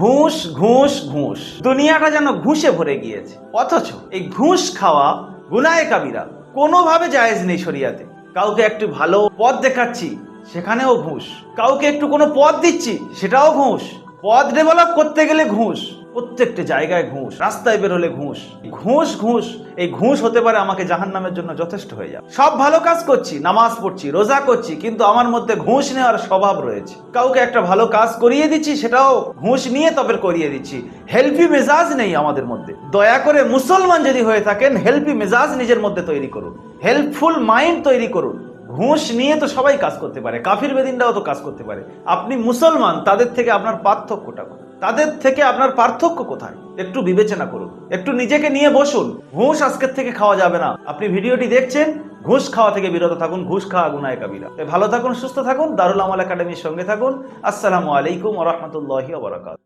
ঘুষ ঘুষ ঘুষ, দুনিয়াটা যেন ঘুষে ভরে গিয়েছে। অথচ এই ঘুষ খাওয়া গুনাহে কাবিরা, কোনোভাবে জায়েজ নেই শরিয়াতে। কাউকে একটু ভালো পথ দেখাচ্ছি, সেখানেও ঘুষ। কাউকে একটু কোনো পথ দিচ্ছি, সেটাও ঘুষ। পথ ডেভেলপ করতে গেলে ঘুষ, প্রত্যেকটা জায়গায় ঘুষ, রাস্তায় বের হলে ঘুষ। ঘুষ ঘুষ, এই ঘুষ হতে পারে আমাকে জাহান্নামের জন্য যথেষ্ট হয়ে যাবে। সব ভালো কাজ করছি, নামাজ পড়ছি, রোজা করছি, কিন্তু আমার মধ্যে ঘুষ নেওয়ার স্বভাব রয়েছে। কাউকে একটা ভালো কাজ করিয়ে দিচ্ছি, সেটাও ঘুষ নিয়ে তবে করিয়ে দিচ্ছি। হেল্পি মেজাজ নেই আমাদের মধ্যে। দয়া করে মুসলমান যদি হয়ে থাকেন, হেল্পি মেজাজ নিজের মধ্যে তৈরি করুন, হেল্পফুল মাইন্ড তৈরি করুন। ঘুষ নিয়ে তো সবাই কাজ করতে পারে, কাফির বেদিনরাও তো কাজ করতে পারে। আপনি মুসলমান, তাদের থেকে আপনার পার্থক্যটা কোথায়? তাদের থেকে আপনার পার্থক্য কোথায়? একটু বিবেচনা করুন, একটু নিজেকে নিয়ে বসুন। ঘুষ আজকের থেকে খাওয়া যাবে না। আপনি ভিডিওটি দেখছেন, ঘুষ খাওয়া থেকে বিরত থাকুন। ঘুষ খাওয়া গুনাহে কাবিরা। ভালো থাকুন, সুস্থ থাকুন, দারুল আমাল একাডেমির সঙ্গে থাকুন। আসসালামু আলাইকুম ওয়া রাহমাতুল্লাহি ওয়া বারাকাতুহু।